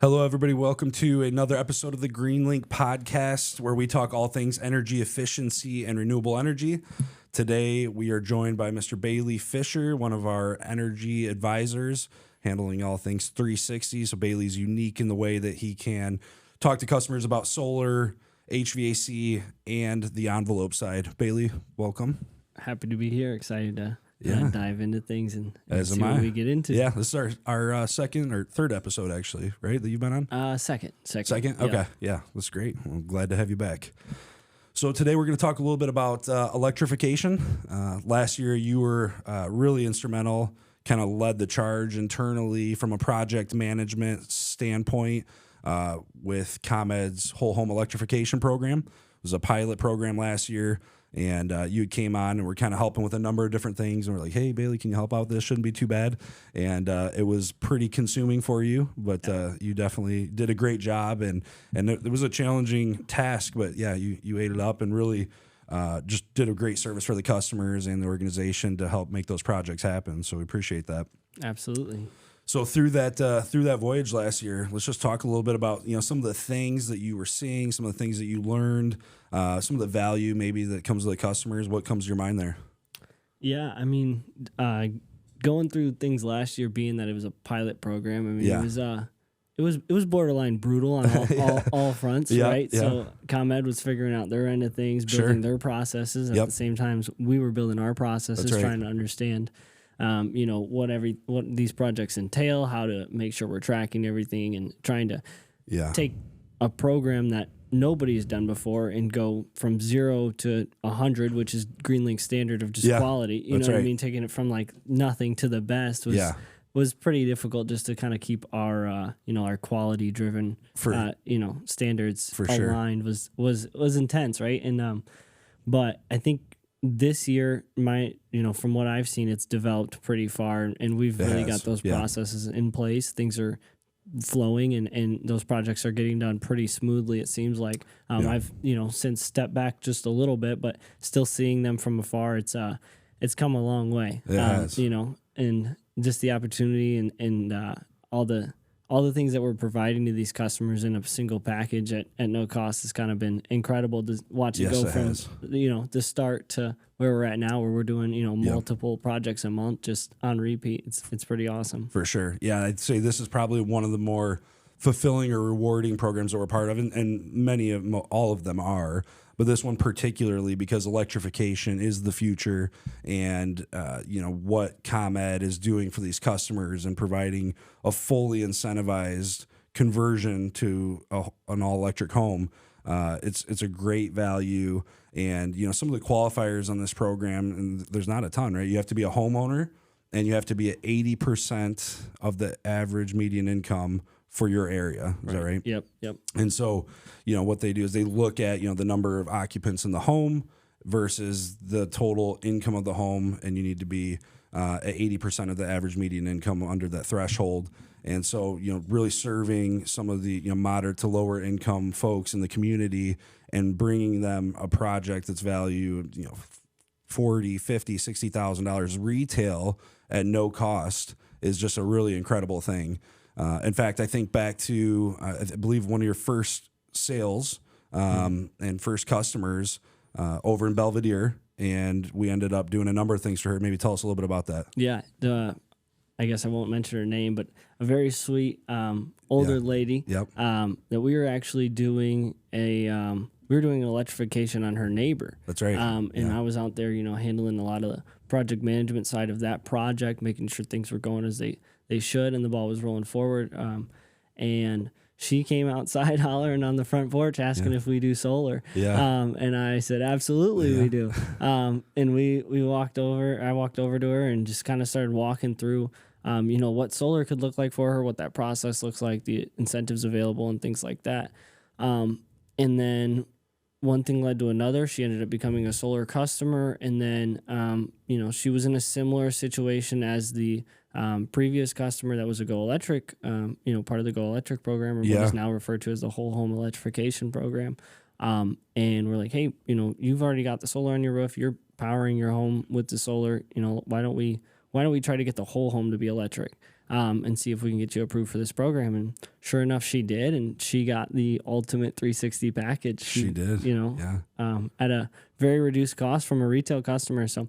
Hello, everybody. Welcome to another episode of the Greenlink Podcast, where we talk all things energy efficiency and renewable energy. Today, we are joined by Mr. Bailey Fisher, one of our energy advisors, handling all things 360. So Bailey's unique in the way that he can talk to customers about solar, HVAC, and the envelope side. Bailey, welcome. Happy to be here. Excited to dive into things and see what we get into. Yeah, this is our second or third episode, actually, right, that you've been on? Second. Second? Okay, yeah, that's great. I'm glad to have you back. So today we're going to talk a little bit about electrification. Last year you were really instrumental, kind of led the charge internally from a project management standpoint with ComEd's whole home electrification program. It was a pilot program last year. And you came on and we're kind of helping with a number of different things. And we're like, hey, Bailey, can you help out? This shouldn't be too bad. And it was pretty consuming for you, but you definitely did a great job. And it was a challenging task, but yeah, you ate it up and really just did a great service for the customers and the organization to help make those projects happen. So we appreciate that. Absolutely. So through that voyage last year, let's just talk a little bit about some of the things that you were seeing, some of the things that you learned, some of the value maybe that comes to the customers. What comes to your mind there? Yeah, I mean, going through things last year, being that it was a pilot program, I mean, it was borderline brutal on all fronts, right? Yeah. So ComEd was figuring out their end of things, building their processes at the same time we were building our processes, trying to understand. What these projects entail, how to make sure we're tracking everything, and trying to take a program that nobody's done before and go from 0 to 100, which is Greenlink's standard of just quality. You know what I mean? Taking it from like nothing to the best was pretty difficult, just to kind of keep our our quality driven standards aligned. Was intense, right? And but I think this year, from what I've seen, it's developed pretty far, and we've really got those processes in place. Things are flowing, and those projects are getting done pretty smoothly, it seems like. I've since stepped back just a little bit, but still seeing them from afar. It's come a long way. And just the opportunity and all the things that we're providing to these customers in a single package at no cost has kind of been incredible to watch it go from the start to where we're at now, where we're doing multiple projects a month just on repeat. It's pretty awesome. For sure. Yeah, I'd say this is probably one of the more fulfilling or rewarding programs that we're part of, and all of them are. But this one particularly because electrification is the future, and what ComEd is doing for these customers and providing a fully incentivized conversion to an all electric home. It's a great value, and some of the qualifiers on this program, and there's not a ton, right? You have to be a homeowner, and you have to be at 80% of the average median income for your area. Is that right? Yep. And so, what they do is they look at, the number of occupants in the home versus the total income of the home, and you need to be at 80% of the average median income under that threshold. And so, really serving some of the moderate to lower income folks in the community and bringing them a project that's valued, $40,000, $50,000, $60,000 retail at no cost is just a really incredible thing. In fact, I think back to, I believe one of your first sales and first customers over in Belvedere, and we ended up doing a number of things for her. Maybe tell us a little bit about that. Yeah, I guess I won't mention her name, but a very sweet older lady that we were actually doing an electrification on her neighbor. That's right. And I was out there, handling a lot of the project management side of that project, making sure things were going as they should, and the ball was rolling forward. And she came outside hollering on the front porch asking if we do solar. And I said, absolutely we do. And I walked over to her and just kind of started walking through, what solar could look like for her, what that process looks like, the incentives available and things like that. And then one thing led to another. She ended up becoming a solar customer. And then, she was in a similar situation as the previous customer that was a Go Electric, part of the Go Electric program, or what is now referred to as the whole home electrification program. And we're like, hey, you've already got the solar on your roof. You're powering your home with the solar. Why don't we try to get the whole home to be electric? and see if we can get you approved for this program. And sure enough, she did, and she got the ultimate 360 package. She did, at a very reduced cost from a retail customer. So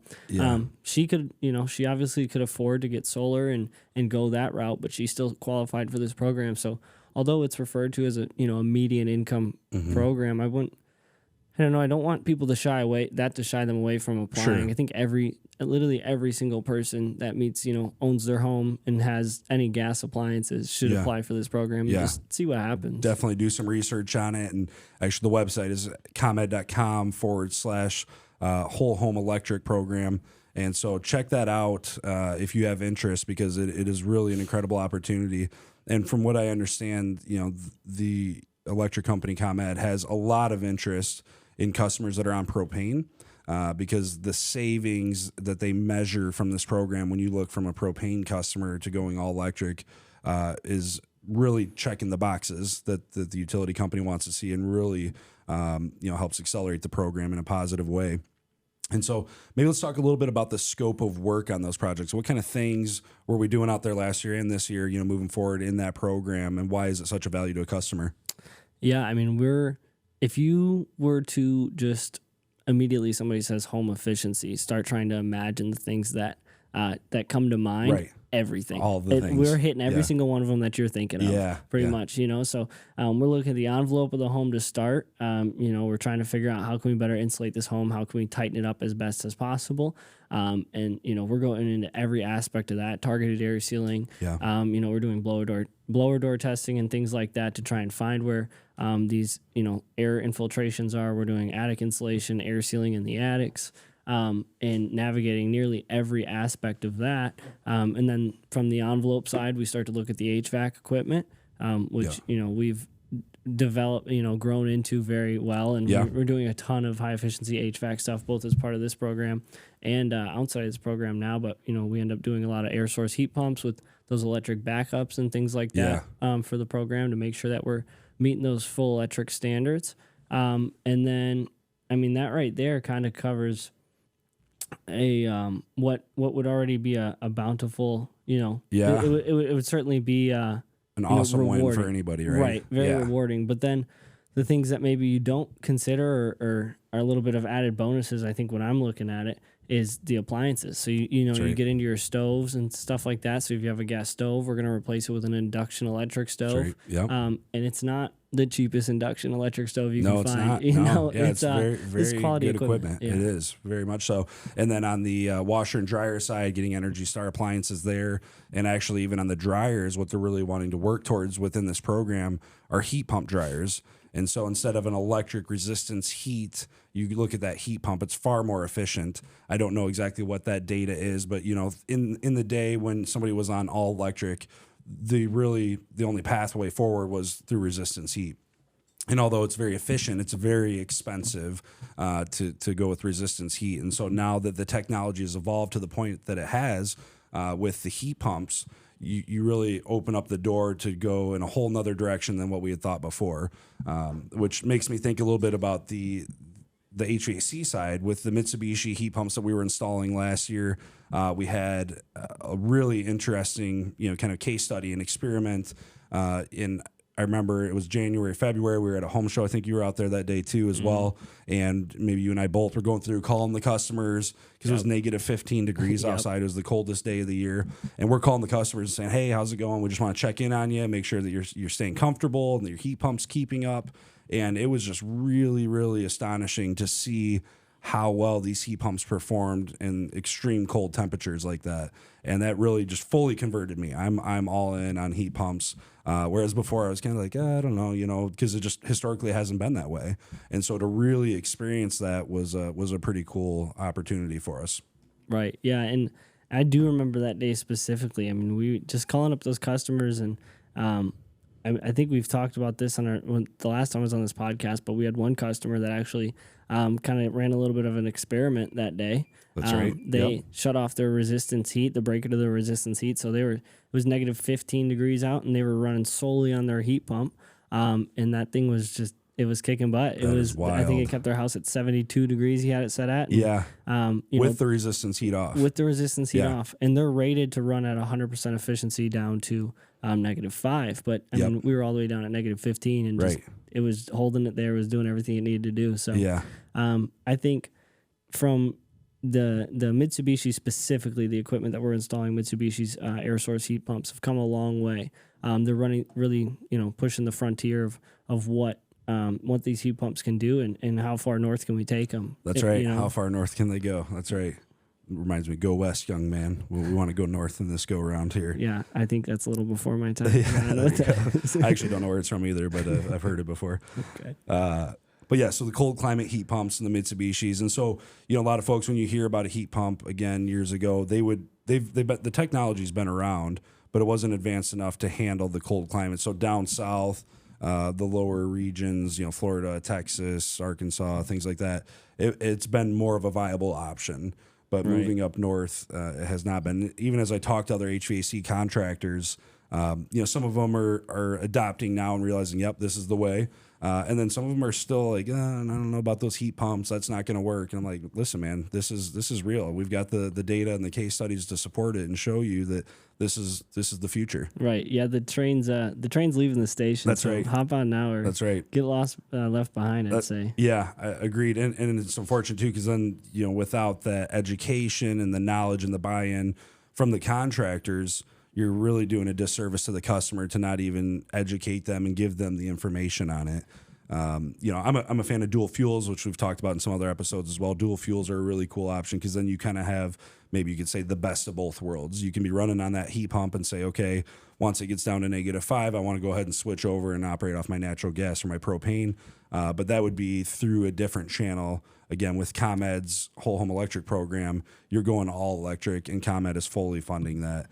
she could, she obviously could afford to get solar and go that route, but she still qualified for this program. So although it's referred to as a median income program, I don't want people to shy them away from applying. Sure. I think literally every single person that meets, owns their home and has any gas appliances should apply for this program and just see what happens. Definitely do some research on it. And actually the website is ComEd.com/whole home electric program. And so check that out if you have interest, because it is really an incredible opportunity. And from what I understand, the electric company ComEd has a lot of interest in customers that are on propane, because the savings that they measure from this program, when you look from a propane customer to going all electric, is really checking the boxes that the utility company wants to see, and really helps accelerate the program in a positive way. And so maybe let's talk a little bit about the scope of work on those projects. What kind of things were we doing out there last year and this year, moving forward in that program, and why is it such a value to a customer? Yeah, I mean, if you were to just immediately, somebody says home efficiency, start trying to imagine the things that come to mind. Right. Everything. All the things. We're hitting every single one of them that you're thinking of, pretty much, So we're looking at the envelope of the home to start. We're trying to figure out how can we better insulate this home? How can we tighten it up as best as possible? We're going into every aspect of that, targeted air sealing. Yeah. We're doing blower door testing and things like that to try and find where these, air infiltrations are. We're doing attic insulation, air sealing in the attics. And navigating nearly every aspect of that. And then from the envelope side, we start to look at the HVAC equipment, which, we've developed, grown into very well. And we're doing a ton of high efficiency HVAC stuff, both as part of this program and outside of this program now. But, we end up doing a lot of air source heat pumps with those electric backups and things like that for the program to make sure that we're meeting those full electric standards. And then, that right there kind of covers what would already be a bountiful, it would certainly be an awesome rewarding. Win for anybody, right? Very rewarding. But then the things that maybe you don't consider or are a little bit of added bonuses, I think when I'm looking at it, is the appliances. So you get into your stoves and stuff like that. So if you have a gas stove, we're going to replace it with an induction electric stove. And it's not the cheapest induction electric stove you can find. It's very quality good equipment. Yeah. It is very much so. And then on the washer and dryer side, getting Energy Star appliances there, and actually even on the dryers, what they're really wanting to work towards within this program are heat pump dryers. And so instead of an electric resistance heat, you look at that heat pump, it's far more efficient. I don't know exactly what that data is, but in the day when somebody was on all electric, the only pathway forward was through resistance heat. And although it's very efficient, it's very expensive to go with resistance heat. And so now that the technology has evolved to the point that it has with the heat pumps, you really open up the door to go in a whole nother direction than what we had thought before, which makes me think a little bit about the HVAC side with the Mitsubishi heat pumps that we were installing last year. We had a really interesting, kind of case study and experiment I remember it was January, February. We were at a home show. I think you were out there that day too as well. And maybe you and I both were going through calling the customers because it was negative 15 degrees outside. It was the coldest day of the year. And we're calling the customers and saying, hey, how's it going? We just want to check in on you, make sure that you're staying comfortable and that your heat pump's keeping up. And it was just really, really astonishing to see how well these heat pumps performed in extreme cold temperatures like that. And that really just fully converted me. I'm all in on heat pumps. Whereas before I was kind of like, I don't know, because it just historically hasn't been that way. And so to really experience that was a pretty cool opportunity for us. Right. Yeah. And I do remember that day specifically. I mean, we just calling up those customers, and I think we've talked about this the last time I was on this podcast, but we had one customer that actually kind of ran a little bit of an experiment that day. That's right. They shut off their resistance heat, the breaker to the resistance heat. So it was negative 15 degrees out, and they were running solely on their heat pump. And that thing was just it was kicking butt. It was wild. I think it kept their house at 72 degrees. He had it set at. And, with the resistance heat off. With the resistance heat off, and they're rated to run at 100% efficiency down to -5. But I mean, we were all the way down at -15, and just, it was holding it there. It was doing everything it needed to do. So I think from the Mitsubishi specifically, the equipment that we're installing, Mitsubishi's air source heat pumps have come a long way. They're running really, pushing the frontier of what these heat pumps can do and how far north can we take them. That's right. How far north can they go? That's right. Reminds me, go west, young man. We want to go north in this go around here. Yeah, I think that's a little before my time. I actually don't know where it's from either, but I've heard it before. Okay. But yeah, so the cold climate heat pumps and the Mitsubishis, and so a lot of folks, when you hear about a heat pump again years ago, the technology's been around, but it wasn't advanced enough to handle the cold climate. So down south, the lower regions, Florida, Texas, Arkansas, things like that, it's been more of a viable option. But moving up north, it has not been. Even as I talk to other HVAC contractors, some of them are adopting now and realizing, yep, this is the way. And then some of them are still like, I don't know about those heat pumps. That's not going to work. And I'm like, listen, man, this is real. We've got the data and the case studies to support it and show you that this is the future. Right. Yeah. The train's leaving the station. That's right. Hop on now or that's right. Get left behind, I'd say. Yeah, I agreed. And it's unfortunate too, because then, without the education and the knowledge and the buy-in from the contractors, you're really doing a disservice to the customer to not even educate them and give them the information on it. I'm a fan of dual fuels, which we've talked about in some other episodes as well. Dual fuels are a really cool option because then you kind of have, maybe you could say, the best of both worlds. You can be running on that heat pump and say, okay, once it gets down to -5, I want to go ahead and switch over and operate off my natural gas or my propane. But that would be through a different channel. Again, with ComEd's whole home electric program, you're going all electric, and ComEd is fully funding that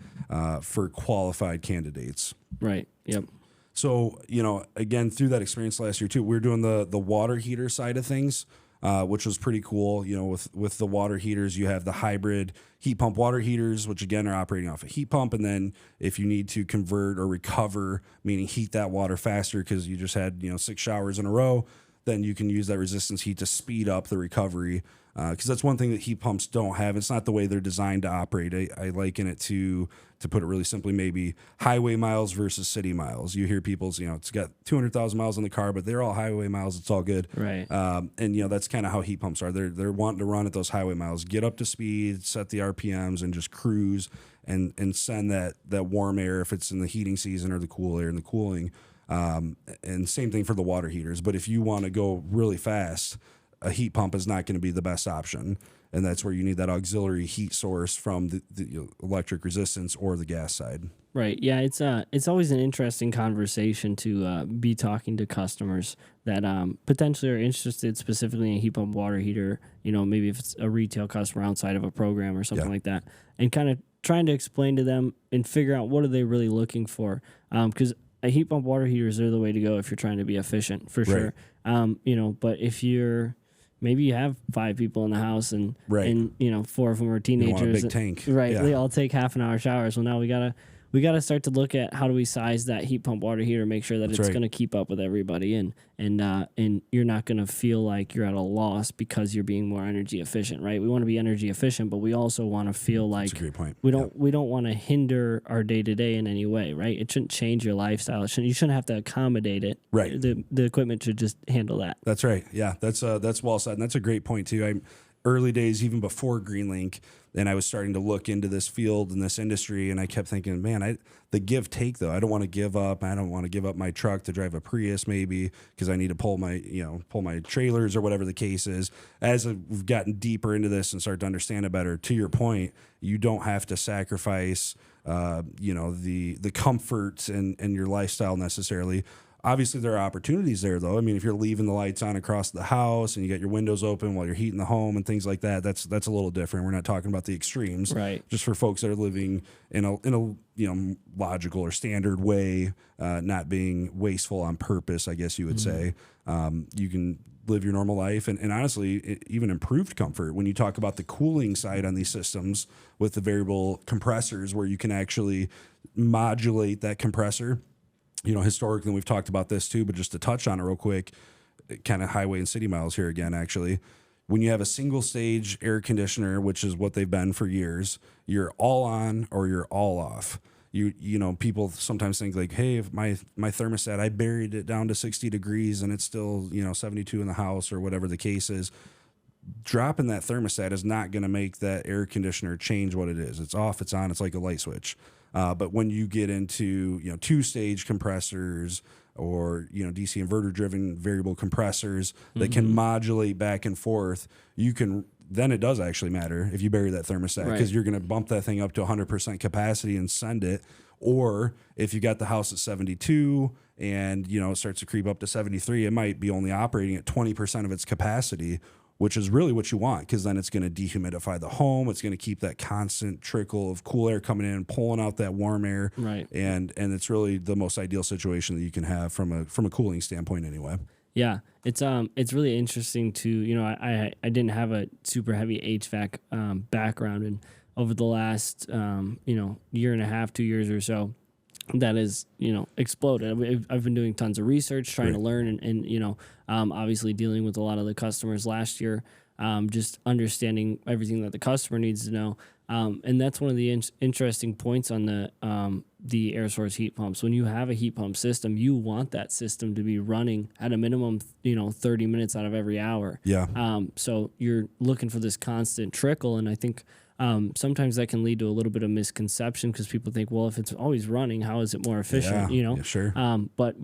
for qualified candidates. Right. Yep. So, again, through that experience last year too, we were doing the water heater side of things, which was pretty cool. With the water heaters, you have the hybrid heat pump water heaters, which again are operating off a heat pump. And then if you need to convert or recover, meaning heat that water faster because you just had 6 showers in a row, then you can use that resistance heat to speed up the recovery. Because that's one thing that heat pumps don't have. It's not the way they're designed to operate. I liken it to put it really simply, maybe highway miles versus city miles. You hear people's, it's got 200,000 miles in the car, but they're all highway miles. It's all good. Right. And that's kind of how heat pumps are. They're wanting to run at those highway miles, get up to speed, set the RPMs, and just cruise and send that warm air if it's in the heating season or the cool air in the cooling. And same thing for the water heaters. But if you want to go really fast, a heat pump is not going to be the best option. And that's where you need that auxiliary heat source from the electric resistance or the gas side. Right. Yeah. It's always an interesting conversation to be talking to customers that potentially are interested specifically in a heat pump water heater. Maybe if it's a retail customer outside of a program or something like that, and kind of trying to explain to them and figure out what are they really looking for. Because a heat pump water heaters are the way to go if you're trying to be efficient, for sure. But if maybe you have 5 people in the house and 4 of them are teenagers. You want a big tank. Right. Yeah. They all take half-an-hour showers. Well, now we gotta start to look at how do we size that heat pump water heater, make sure that it's going to keep up with everybody, and you're not going to feel like you're at a loss because you're being more energy efficient, right? We want to be energy efficient, but we also want to feel like that's a great point. we don't want to hinder our day-to-day in any way, right? It shouldn't change your lifestyle. You shouldn't have to accommodate it. Right. The equipment should just handle that. That's right. Yeah, that's well said, and that's a great point too. Early days, even before Greenlink, and I was starting to look into this field and this industry, and I kept thinking, man, the give take though. I don't want to give up. I don't want to give up my truck to drive a Prius maybe because I need to pull my trailers or whatever the case is. As I've gotten deeper into this and started to understand it better, to your point, you don't have to sacrifice the comforts and your lifestyle necessarily. Obviously, there are opportunities there, though. I mean, if you're leaving the lights on across the house and you got your windows open while you're heating the home and things like that, that's a little different. We're not talking about the extremes, right? Just for folks that are living in a logical or standard way, not being wasteful on purpose, I guess you would say. You can live your normal life and honestly, even improved comfort. When you talk about the cooling side on these systems with the variable compressors, where you can actually modulate that compressor. Historically, we've talked about this too, but just to touch on it real quick, kind of highway and city miles here again, actually. When you have a single stage air conditioner, which is what they've been for years, you're all on or you're all off. You know, people sometimes think like, hey, if my thermostat, I buried it down to 60 degrees and it's still, 72 in the house or whatever the case is. Dropping that thermostat is not going to make that air conditioner change what it is. It's off, it's on, it's like a light switch. But when you get into, 2-stage compressors or, DC inverter driven variable compressors that can modulate back and forth, then it does actually matter if you bury that thermostat, because you're going to bump that thing up to 100% capacity and send it. Or if you got the house at 72 and, it starts to creep up to 73, it might be only operating at 20% of its capacity, which is really what you want, because then it's going to dehumidify the home. It's going to keep that constant trickle of cool air coming in, pulling out that warm air. Right. And it's really the most ideal situation that you can have from a cooling standpoint anyway. Yeah, it's really interesting to, I didn't have a super heavy HVAC background, and over the last year and a half, 2 years or so, that has exploded. I've been doing tons of research, trying to learn, and obviously dealing with a lot of the customers last year, just understanding everything that the customer needs to know. And that's one of the interesting points on the air source heat pumps. When you have a heat pump system, you want that system to be running at a minimum, 30 minutes out of every hour. Yeah. So you're looking for this constant trickle, and I think sometimes that can lead to a little bit of misconception, because people think, well, if it's always running, how is it more efficient? Yeah, sure. But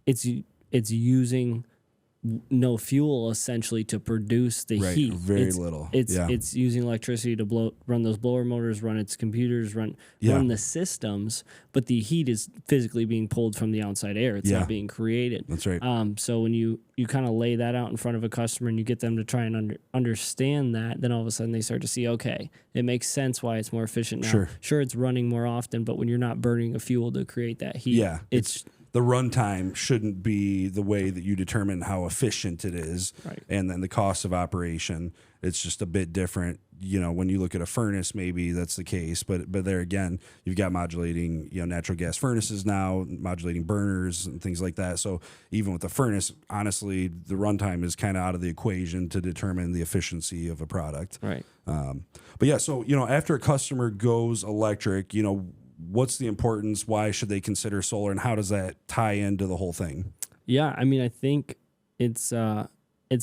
it's using no fuel essentially to produce the heat. Very little. It's using electricity to run those blower motors, run its computers, run the systems, but the heat is physically being pulled from the outside air. It's not being created. That's right. So when you kind of lay that out in front of a customer and you get them to try and understand that, then all of a sudden they start to see, okay, it makes sense why it's more efficient now. Sure, it's running more often, but when you're not burning a fuel to create that heat, it's the runtime shouldn't be the way that you determine how efficient it is. Right. And then the cost of operation, it's just a bit different. When you look at a furnace, maybe that's the case, but there again, you've got modulating, natural gas furnaces now, modulating burners and things like that. So even with the furnace, honestly, the runtime is kind of out of the equation to determine the efficiency of a product. Right. But yeah, so, after a customer goes electric, what's the importance? Why should they consider solar, and how does that tie into the whole thing? Yeah, I mean, I think it's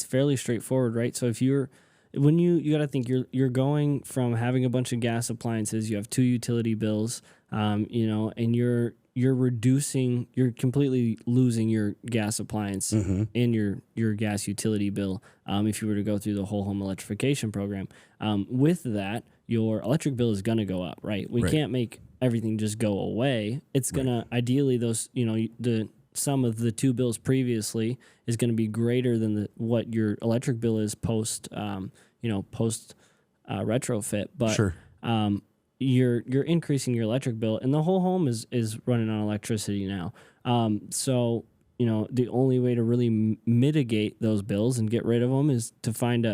fairly straightforward, right? So if you got to think you're going from having a bunch of gas appliances, you have 2 utility bills, and you're completely losing your gas appliance and your gas utility bill if you were to go through the whole home electrification program. With that, your electric bill is going to go up, right? We can't make everything just go away. It's going to, ideally, those, the sum of the 2 bills previously is going to be greater than what your electric bill is post retrofit. But you're increasing your electric bill, and the whole home is running on electricity now. So the only way to really mitigate those bills and get rid of them is to find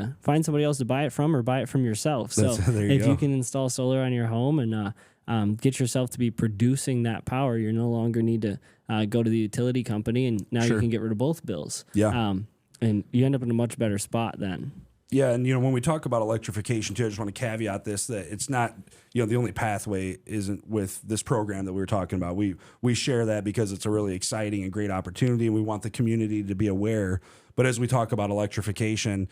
somebody else to buy it from, or buy it from yourself. So if you can install solar on your home and get yourself to be producing that power, you no longer need to go to the utility company, and now you can get rid of both bills. Yeah. And you end up in a much better spot then. Yeah, and when we talk about electrification too, I just want to caveat this, that it's not, the only pathway isn't with this program that we were talking about. We share that because it's a really exciting and great opportunity, and we want the community to be aware. But as we talk about electrification,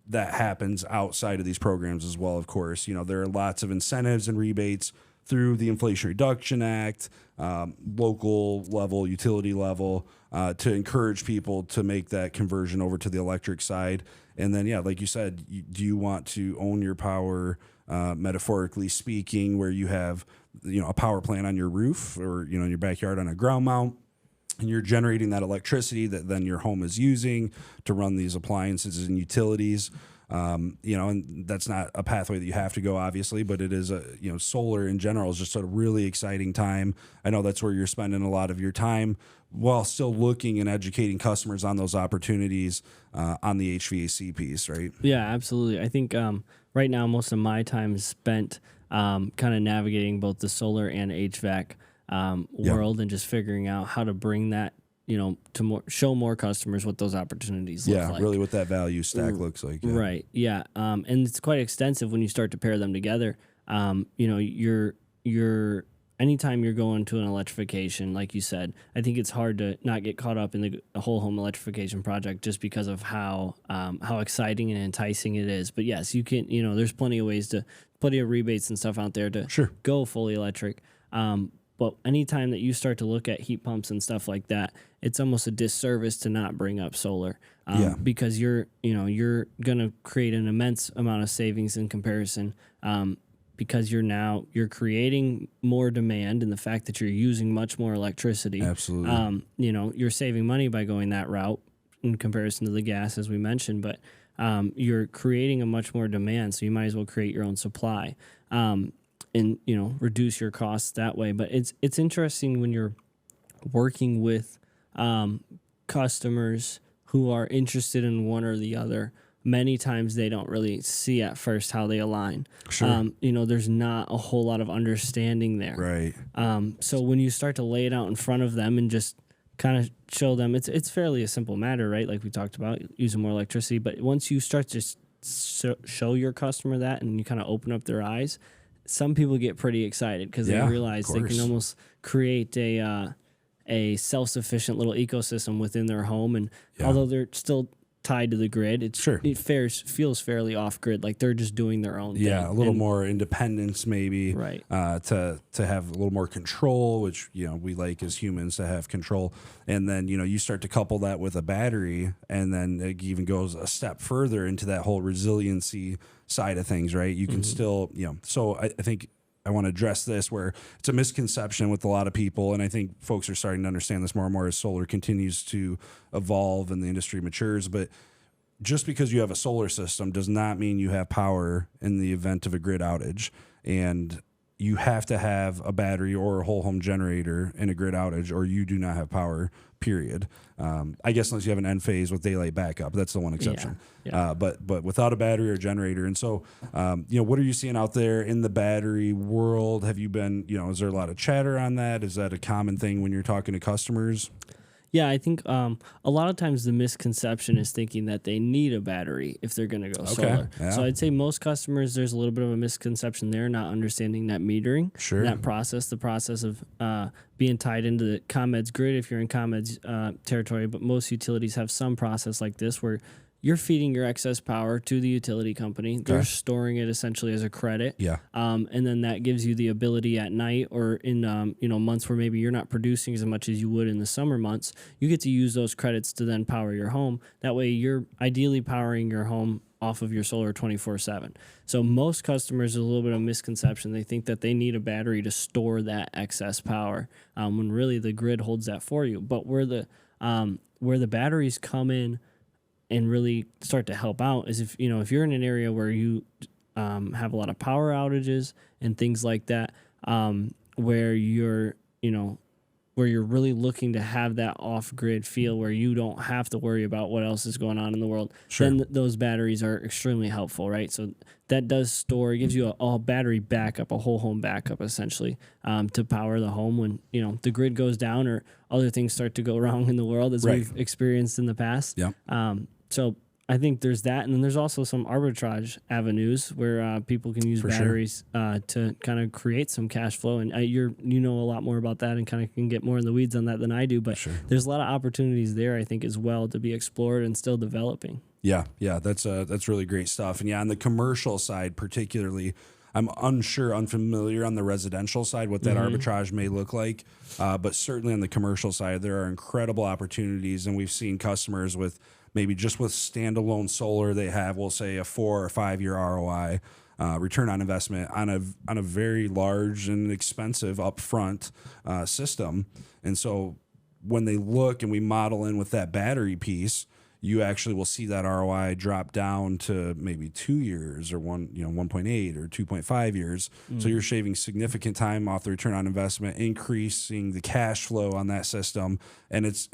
that happens outside of these programs as well, of course. There are lots of incentives and rebates through the Inflation Reduction Act, local level, utility level, to encourage people to make that conversion over to the electric side. And then, like you said, do you want to own your power, metaphorically speaking, where you have, a power plant on your roof or, in your backyard on a ground mount, and you're generating that electricity that then your home is using to run these appliances and utilities. And that's not a pathway that you have to go, obviously, but it is solar in general is just a really exciting time. I know that's where you're spending a lot of your time while still looking and educating customers on those opportunities on the HVAC piece, right? Yeah, absolutely. I think right now most of my time is spent kind of navigating both the solar and HVAC world, and just figuring out how to bring that to show more customers what those opportunities look like. Yeah, really what that value stack looks like. Yeah. Right. Yeah. And it's quite extensive when you start to pair them together. You're anytime you're going to an electrification, like you said, I think it's hard to not get caught up in the whole home electrification project just because of how exciting and enticing it is. But yes, you can, there's plenty of rebates and stuff out there to go fully electric. But anytime that you start to look at heat pumps and stuff like that, it's almost a disservice to not bring up solar, because you're going to create an immense amount of savings in comparison, because you're creating more demand, and the fact that you're using much more electricity. Absolutely. You're saving money by going that route in comparison to the gas, as we mentioned, but you're creating a much more demand, so you might as well create your own supply. And reduce your costs that way. But it's interesting when you're working with customers who are interested in one or the other. Many times they don't really see at first how they align. Sure. There's not a whole lot of understanding there. Right. So when you start to lay it out in front of them and just kind of show them, it's fairly a simple matter, right? Like we talked about, using more electricity. But once you start to show your customer that and you kind of open up their eyes, some people get pretty excited because they realize they can almost create a self-sufficient little ecosystem within their home. And although they're still tied to the grid, it feels fairly off-grid, like they're just doing their own thing. Yeah, a little more independence maybe, right? To have a little more control, which we like as humans to have control. And then you start to couple that with a battery, and then it even goes a step further into that whole resiliency side of things, right? You can still, so I think I want to address this where it's a misconception with a lot of people, and I think folks are starting to understand this more and more as solar continues to evolve and the industry matures. But just because you have a solar system does not mean you have power in the event of a grid outage. And you have to have a battery or a whole home generator in a grid outage, or you do not have power, period. I guess unless you have an end phase with daylight backup, that's the one exception. Yeah. But without a battery or generator. And so, what are you seeing out there in the battery world? Have you been, is there a lot of chatter on that? Is that a common thing when you're talking to customers? Yeah, I think a lot of times the misconception is thinking that they need a battery if they're going to go solar. Yeah. So I'd say most customers, there's a little bit of a misconception there, not understanding net metering, that process, the process of being tied into the ComEd's grid if you're in ComEd's territory. But most utilities have some process like this where you're feeding your excess power to the utility company. They're storing it essentially as a credit. Yeah. And then that gives you the ability at night or in months where maybe you're not producing as much as you would in the summer months, you get to use those credits to then power your home. That way you're ideally powering your home off of your solar 24/7. So most customers, there's a little bit of misconception. They think that they need a battery to store that excess power, when really the grid holds that for you. But where the batteries come in and really start to help out is if you're in an area where you have a lot of power outages and things like that, where you're really looking to have that off-grid feel where you don't have to worry about what else is going on in the world, then those batteries are extremely helpful, right? So that does store, it gives you a battery backup, a whole home backup essentially, to power the home when the grid goes down or other things start to go wrong in the world as we've experienced in the past. Yeah. So I think there's that, and then there's also some arbitrage avenues where people can use batteries to kind of create some cash flow. And you know a lot more about that and kind of can get more in the weeds on that than I do. But there's a lot of opportunities there, I think, as well to be explored and still developing. Yeah, that's really great stuff. And on the commercial side, particularly, I'm unfamiliar on the residential side what that arbitrage may look like, but certainly on the commercial side, there are incredible opportunities, and we've seen customers with maybe just with standalone solar, they have, we'll say, a 4 or 5 year ROI, return on investment on a very large and expensive upfront system. And so when they look and we model in with that battery piece, you actually will see that ROI drop down to maybe 2 years or 1.8 or 2.5 years. So you're shaving significant time off the return on investment, increasing the cash flow on that system. And it's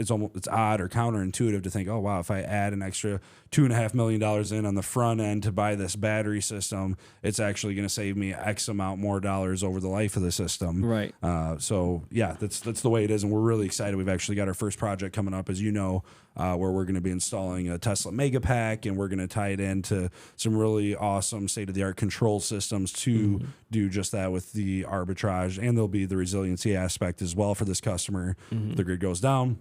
odd or counterintuitive to think, oh wow, if I add an extra $2.5 million in on the front end to buy this battery system, it's actually going to save me X amount more dollars over the life of the system. Right. So yeah, that's the way it is, and we're really excited. We've actually got our first project coming up, as you know, where we're going to be installing a Tesla Megapack, and we're going to tie it into some really awesome state-of-the-art control systems to do just that with the arbitrage, and there'll be the resiliency aspect as well for this customer. If the grid goes down,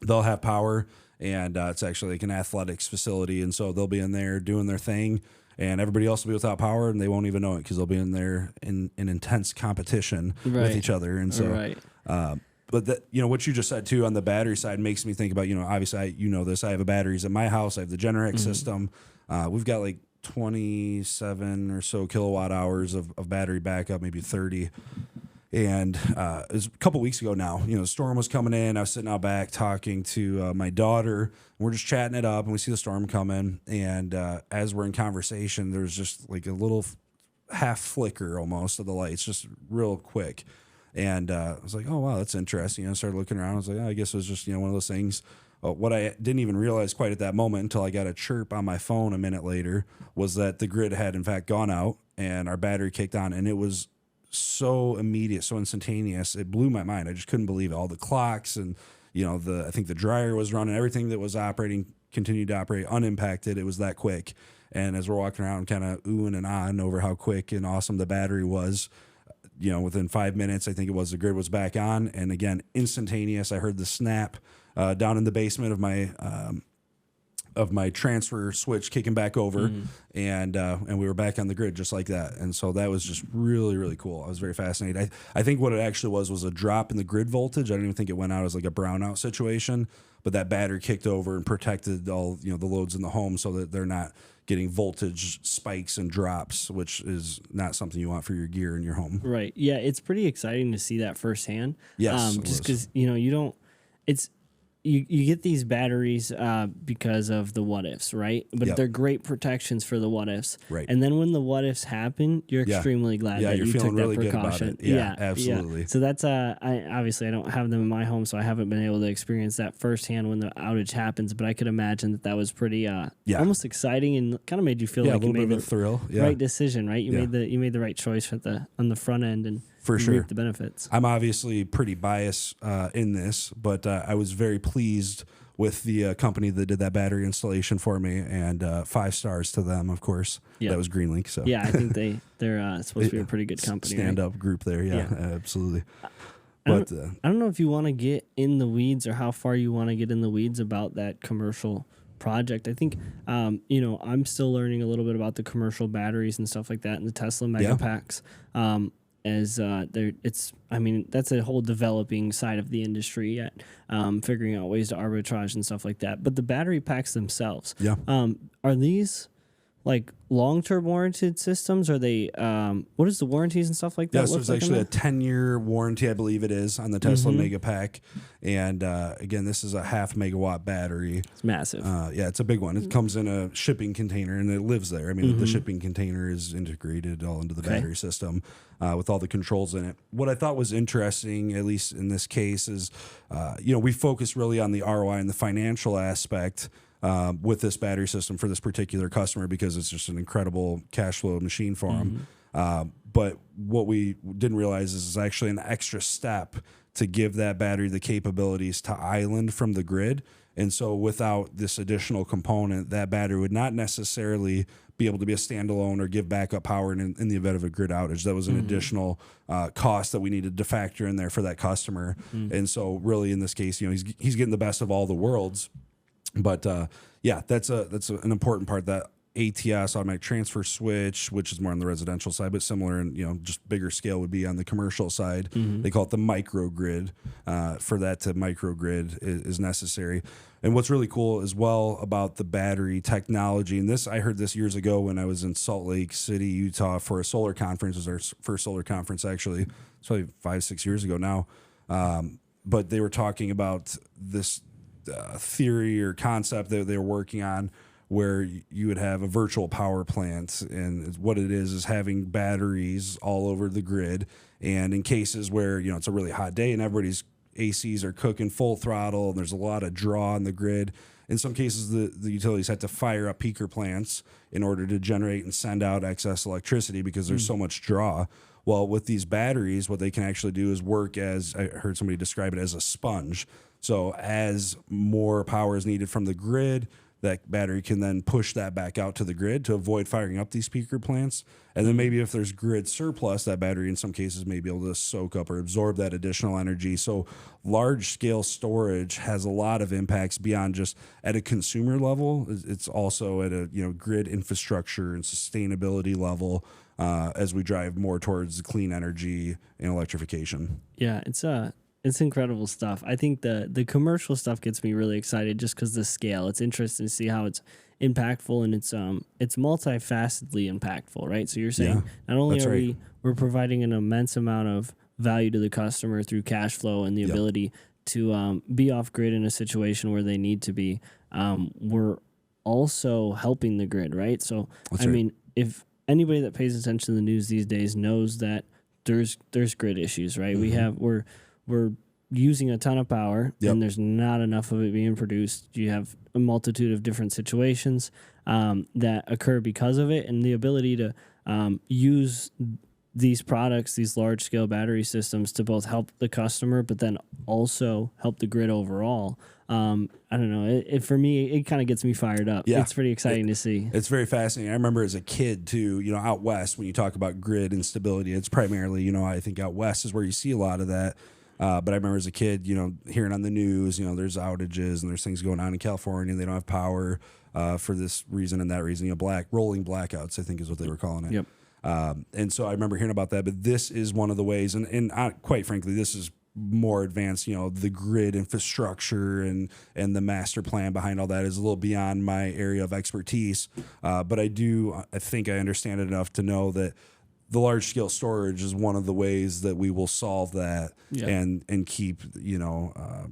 they'll have power, and it's actually like an athletics facility, and so they'll be in there doing their thing, and everybody else will be without power, and they won't even know it because they'll be in there in intense competition with each other. And so but that, what you just said too on the battery side makes me think about, obviously I have batteries at my house. I have the Generac system. We've got like 27 or so kilowatt hours of battery backup, maybe 30. And it was a couple weeks ago now, the storm was coming in. I was sitting out back talking to my daughter. We're just chatting it up, and we see the storm coming. And as we're in conversation, there's just like a little half flicker almost of the lights, just real quick. And I was like, oh, wow, that's interesting. I started looking around. I was like, oh, I guess it was just, one of those things. What I didn't even realize quite at that moment until I got a chirp on my phone a minute later was that the grid had, in fact, gone out and our battery kicked on. And it was so immediate, so instantaneous. It blew my mind. I just couldn't believe it. All the clocks and, I think the dryer was running. Everything that was operating continued to operate unimpacted. It was that quick. And as we're walking around kind of oohing and ahhing over how quick and awesome the battery was, within 5 minutes, I think it was, the grid was back on. And again, instantaneous. I heard the snap down in the basement of my transfer switch kicking back over, and we were back on the grid just like that. And so that was just really, really cool. I was very fascinated. I think what it actually was a drop in the grid voltage. I don't even think it went out as like a brownout situation, but that battery kicked over and protected all, the loads in the home so that they're not getting voltage spikes and drops, which is not something you want for your gear in your home. Right. Yeah. It's pretty exciting to see that firsthand. Yes. Just because, you don't, you get these batteries because of the what ifs, right? But they're great protections for the what ifs. Right. And then when the what ifs happen, you're extremely glad that you took that precaution. Yeah, absolutely. Yeah. So that's I don't have them in my home, so I haven't been able to experience that firsthand when the outage happens. But I could imagine that was pretty almost exciting and kind of made you feel like a little you made bit of a thrill. Right decision, right? You made the right choice on the front end and for sure reap the benefits. I'm obviously pretty biased in this, but I was very pleased with the company that did that battery installation for me, and 5 stars to them, of course. Yep. That was Greenlink. So yeah, I think they're supposed to be a pretty good company. Stand-up group there, yeah. Absolutely. But I don't know if you want to get in the weeds or how far you want to get in the weeds about that commercial project. I think, I'm still learning a little bit about the commercial batteries and stuff like that and the Tesla Megapacks. That's a whole developing side of the industry yet, figuring out ways to arbitrage and stuff like that. But the battery packs themselves, are these like long-term warranted systems? Are they, what is the warranties and stuff like that? Yeah, so it's actually a 10-year warranty, I believe it is, on the Tesla Megapack. And again, this is a 0.5 megawatt battery. It's massive. It's a big one. It comes in a shipping container and it lives there. I mean, the shipping container is integrated all into the battery system with all the controls in it. What I thought was interesting, at least in this case, is, we focus really on the ROI and the financial aspect with this battery system for this particular customer because it's just an incredible cash flow machine for them. But what we didn't realize is it's actually an extra step to give that battery the capabilities to island from the grid. And so without this additional component, that battery would not necessarily be able to be a standalone or give backup power in the event of a grid outage. That was an additional cost that we needed to factor in there for that customer. And so really in this case, he's getting the best of all the worlds. But that's an important part. That ATS, automatic transfer switch, which is more on the residential side, but similar and just bigger scale would be on the commercial side. They call it the microgrid. For that to microgrid is necessary. And what's really cool as well about the battery technology, and I heard this years ago when I was in Salt Lake City, Utah, for a solar conference. It was our first solar conference actually. It's probably 5-6 years ago now. But they were talking about this theory or concept that they're working on, where you would have a virtual power plant, and what it is having batteries all over the grid. And in cases where, it's a really hot day and everybody's ACs are cooking full throttle and there's a lot of draw on the grid, in some cases the utilities have to fire up peaker plants in order to generate and send out excess electricity because there's so much draw. Well, with these batteries, what they can actually do is work as, I heard somebody describe it as a sponge. So as more power is needed from the grid, that battery can then push that back out to the grid to avoid firing up these peaker plants. And then maybe if there's grid surplus, that battery in some cases may be able to soak up or absorb that additional energy. So large scale storage has a lot of impacts beyond just at a consumer level. It's also at a grid infrastructure and sustainability level as we drive more towards clean energy and electrification. Yeah, it's incredible stuff. I think the commercial stuff gets me really excited just because the scale. It's interesting to see how it's impactful, and it's multifacetedly impactful, right? So you're saying not only are we're providing an immense amount of value to the customer through cash flow and the ability to be off grid in a situation where they need to be, we're also helping the grid, right? So I mean, if anybody that pays attention to the news these days knows that there's grid issues, right? Mm-hmm. We're using a ton of power, and there's not enough of it being produced. You have a multitude of different situations that occur because of it, and the ability to use these products, these large-scale battery systems, to both help the customer, but then also help the grid overall. I don't know. For me, it kind of gets me fired up. Yeah. It's pretty exciting to see. It's very fascinating. I remember as a kid, too, out west, when you talk about grid instability, it's primarily, I think out west is where you see a lot of that. But I remember as a kid, hearing on the news, there's outages and there's things going on in California. They don't have power for this reason and that reason. Rolling blackouts, I think is what they were calling it. Yep. And so I remember hearing about that. But this is one of the ways, and quite frankly, this is more advanced. The grid infrastructure and the master plan behind all that is a little beyond my area of expertise. But I think I understand it enough to know that the large scale storage is one of the ways that we will solve that and keep,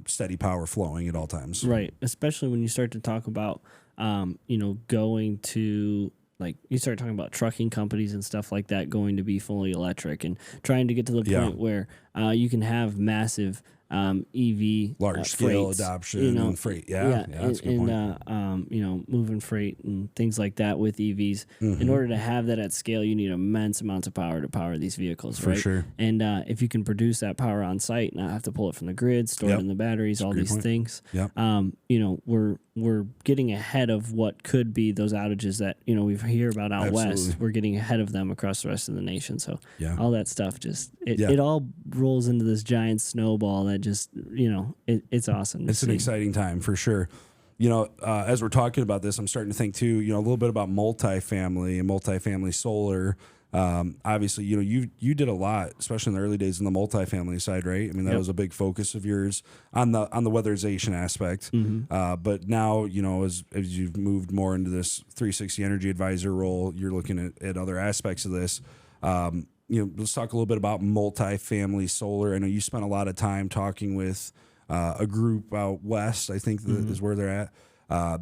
steady power flowing at all times. Right. Especially when you start to talk about, going to, like, you start talking about trucking companies and stuff like that going to be fully electric and trying to get to the point where you can have massive EV large scale adoption and freight. That's a good point. Moving freight and things like that with EVs. Mm-hmm. In order to have that at scale, you need immense amounts of power to power these vehicles, For right? sure. And if you can produce that power on site, not have to pull it from the grid, store it in the batteries, all these things. Yep. We're getting ahead of what could be those outages that we hear about out west. We're getting ahead of them across the rest of the nation. So all that stuff it all rolls into this giant snowball that just it's awesome. It's an exciting time for sure. As we're talking about this, I'm starting to think too, a little bit about multifamily and multifamily solar. Obviously, you did a lot, especially in the early days in the multifamily side, right? I mean, that was a big focus of yours on the weatherization aspect. Mm-hmm. But now, as you've moved more into this 360 energy advisor role, you're looking at other aspects of this. Let's talk a little bit about multifamily solar. I know you spent a lot of time talking with a group out west, I think is where they're at,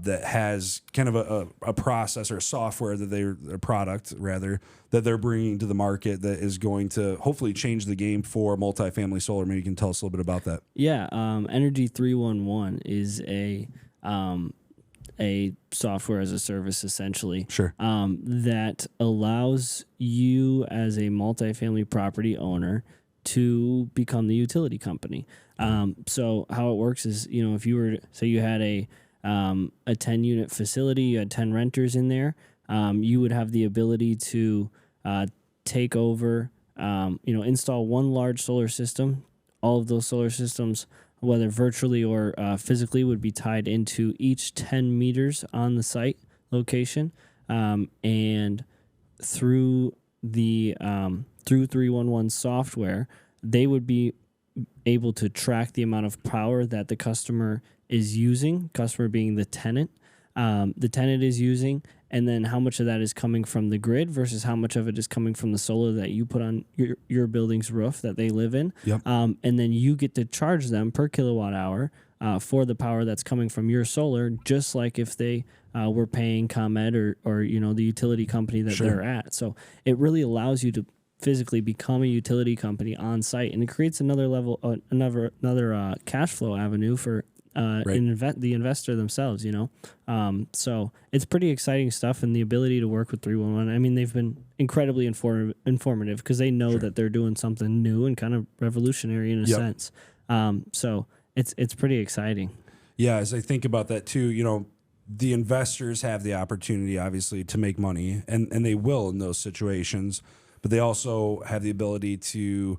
that has kind of a process or a software a product rather, that they're bringing to the market that is going to hopefully change the game for multifamily solar. Maybe you can tell us a little bit about that. Yeah. Energy 311 is a software as a service, essentially. Sure. That allows you as a multifamily property owner to become the utility company. So how it works is, if you were, say you had a 10-unit facility, you had 10 renters in there, you would have the ability to take over, install one large solar system. All of those solar systems, whether virtually or physically, would be tied into each 10 meters on the site location. And through the 311 software, they would be able to track the amount of power that the customer is using, customer being the tenant is using, and then how much of that is coming from the grid versus how much of it is coming from the solar that you put on your building's roof that they live in. Yep. And then you get to charge them per kilowatt hour for the power that's coming from your solar, just like if they were paying ComEd or the utility company that they're at. So it really allows you to physically become a utility company on site, and it creates another level, another cash flow avenue for the investor themselves. So it's pretty exciting stuff, and the ability to work with 311. I mean, they've been incredibly informative because they know that they're doing something new and kind of revolutionary in a sense. So it's pretty exciting. Yeah, as I think about that too, the investors have the opportunity, obviously, to make money, and they will in those situations. But they also have the ability to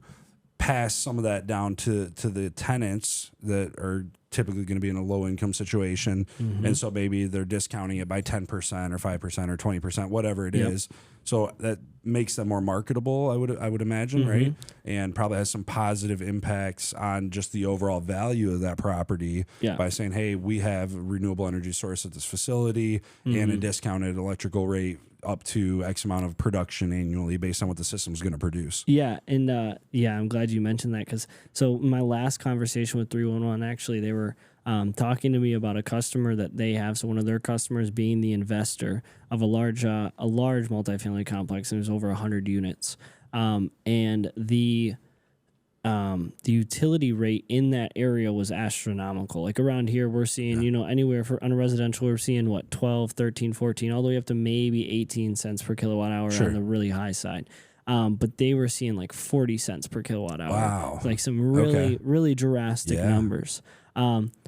pass some of that down to the tenants that are typically going to be in a low income situation. And so maybe they're discounting it by 10% or 5% or 20%, whatever it is. So that makes them more marketable, I would imagine, right? And probably has some positive impacts on just the overall value of that property by saying, hey, we have a renewable energy source at this facility and a discounted electrical rate up to X amount of production annually based on what the system's going to produce. Yeah, and I'm glad you mentioned that, because my last conversation with 311, actually, they were talking to me about a customer that they have. So one of their customers being the investor of a large multifamily complex, and there's over 100 units, and the utility rate in that area was astronomical. Like around here, we're seeing, anywhere on a residential, we're seeing 12, 13, 14, all the way up to maybe 18 cents per kilowatt hour on the really high side. But they were seeing like 40 cents per kilowatt hour. Wow. Like some really drastic numbers.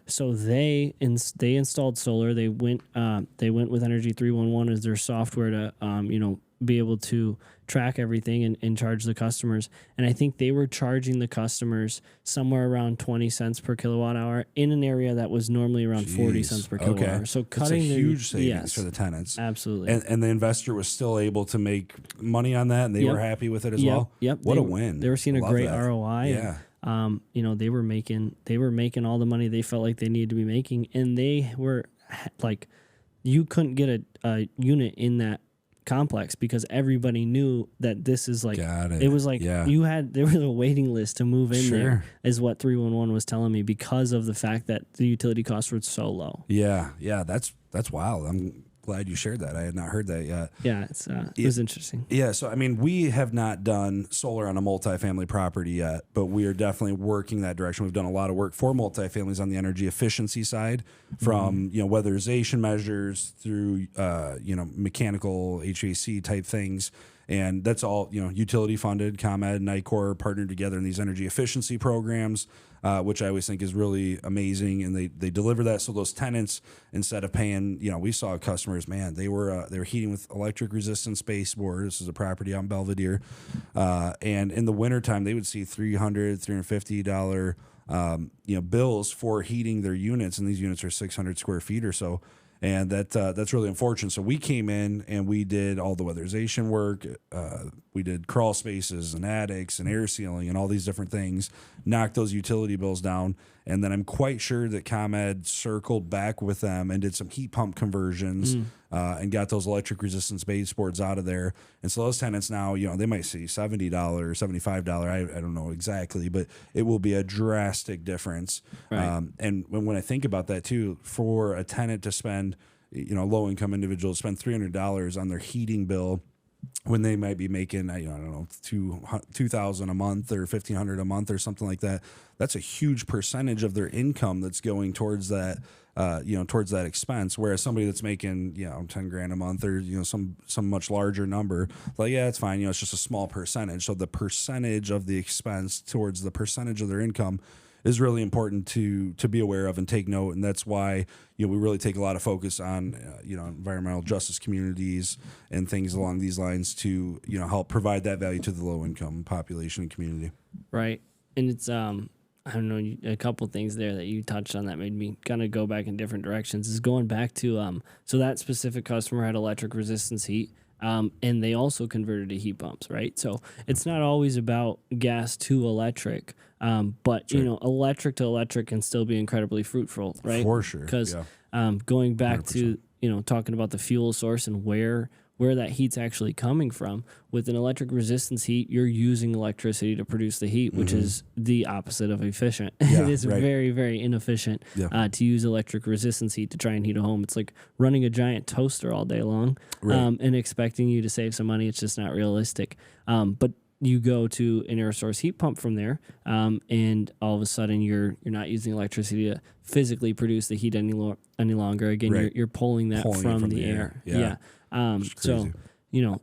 So they installed solar. They went with Energy 311 as their software to be able to track everything and charge the customers. And I think they were charging the customers somewhere around 20 cents per kilowatt hour in an area that was normally around 40 cents per kilowatt hour. So cutting a huge savings for the tenants. Absolutely. And the investor was still able to make money on that, and they were happy with it as well. What a win. They were seeing a great ROI. Yeah. And, they were making all the money they felt like they needed to be making, and they were like, you couldn't get a unit in that complex because everybody knew that this is like, it was like there was a waiting list to move in there, is what 311 was telling me, because of the fact that the utility costs were so low. Yeah, that's wild. I'm glad you shared that. I had not heard that yet. Yeah, it was interesting. Yeah, so I mean, we have not done solar on a multifamily property yet, but we are definitely working that direction. We've done a lot of work for multifamilies on the energy efficiency side, from weatherization measures through mechanical HVAC type things. And that's all, utility funded. ComEd and NICOR partnered together in these energy efficiency programs, which I always think is really amazing. And they deliver that. So those tenants, instead of paying, we saw customers, man, they were heating with electric resistant baseboard. This is a property out in Belvedere. And in the wintertime, they would see $300, $350, bills for heating their units. And these units are 600 square feet or so. And that's really unfortunate. So we came in and we did all the weatherization work. We did crawl spaces and attics and air sealing and all these different things, knocked those utility bills down. And then I'm quite sure that ComEd circled back with them and did some heat pump conversions and got those electric resistance baseboards out of there. And so those tenants now, they might see $70, $75. I don't know exactly, but it will be a drastic difference. Right. And when I think about that too, for a tenant to spend, low income individuals spend $300 on their heating bill, when they might be making, I don't know, $2,000 a month or $1,500 a month or something like that. That's a huge percentage of their income that's going towards that, towards that expense. Whereas somebody that's making, $10,000 a month or some much larger number, like, yeah, it's fine. It's just a small percentage. So the percentage of the expense towards the percentage of their income is really important to be aware of and take note. And that's why, we really take a lot of focus on, environmental justice communities and things along these lines to, help provide that value to the low income population and community. Right. And it's, I don't know, a couple things there that you touched on that made me kind of go back in different directions, is going back to, so that specific customer had electric resistance heat. And they also converted to heat pumps, right? So it's not always about gas to electric, but electric to electric can still be incredibly fruitful, right? For sure. Because going back 100%. To talking about the fuel source and where where that heat's actually coming from. With an electric resistance heat, you're using electricity to produce the heat, which is the opposite of efficient. Yeah, it is very, very inefficient to use electric resistance heat to try and heat a home. It's like running a giant toaster all day long and expecting you to save some money. It's just not realistic. But you go to an air source heat pump from there, and all of a sudden you're not using electricity to physically produce the heat any longer. Again, you're pulling that from the air. Yeah. So,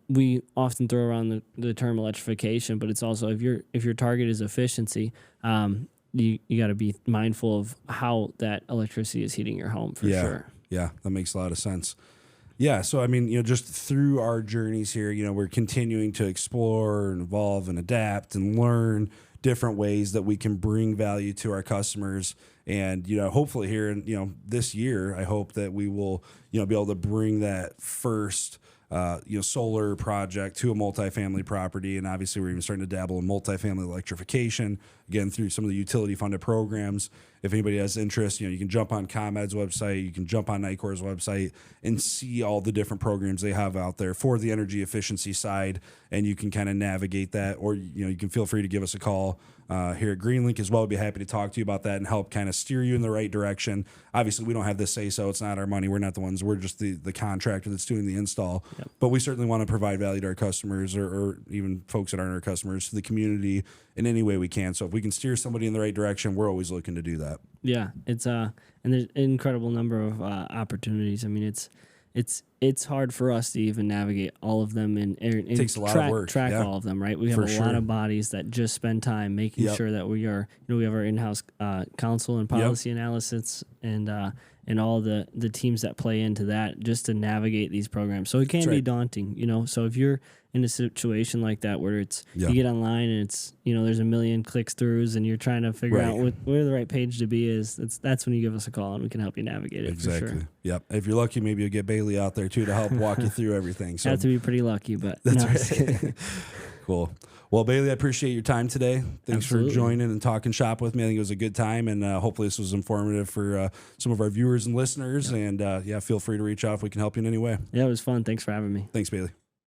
we often throw around the term electrification, but it's also if your target is efficiency, you got to be mindful of how that electricity is heating your home for sure. Yeah, that makes a lot of sense. Yeah, so I mean, just through our journeys here, we're continuing to explore and evolve and adapt and learn different ways that we can bring value to our customers. And, hopefully here in, this year, I hope that we will, be able to bring that first solar project to a multifamily property. And obviously we're even starting to dabble in multifamily electrification, again, through some of the utility funded programs. If anybody has interest, you can jump on ComEd's website, you can jump on Nicor's website and see all the different programs they have out there for the energy efficiency side. And you can kind of navigate that, or, you can feel free to give us a call here at Greenlink as well. We'd be happy to talk to you about that and help kind of steer you in the right direction. Obviously, we don't have this say so. It's not our money. We're not the ones. We're just the contractor that's doing the install. Yep. But we certainly want to provide value to our customers or even folks that aren't our customers, to the community in any way we can. So if we can steer somebody in the right direction, we're always looking to do that. Yeah, it's and there's an incredible number of opportunities. I mean, it's hard for us to even navigate all of them and it takes a lot of work. Track all of them, right? We have lot of bodies that just spend time making sure that we are, we have our in-house counsel and policy analysis and all the teams that play into that just to navigate these programs. So it can be daunting, So if you're in a situation like that where it's you get online and it's there's a million clicks throughs and you're trying to figure out where the right page to be is, that's when you give us a call and we can help you navigate it. Exactly. For sure. Yep. If you're lucky, maybe you'll get Bailey out there too to help walk you through everything. So have to be pretty lucky, but that's right. Cool. Well, Bailey, I appreciate your time today. Thanks for joining and talking shop with me. I think it was a good time, and hopefully this was informative for some of our viewers and listeners. And feel free to reach out if we can help you in any way. Yeah, it was fun. Thanks for having me. Thanks, Bailey.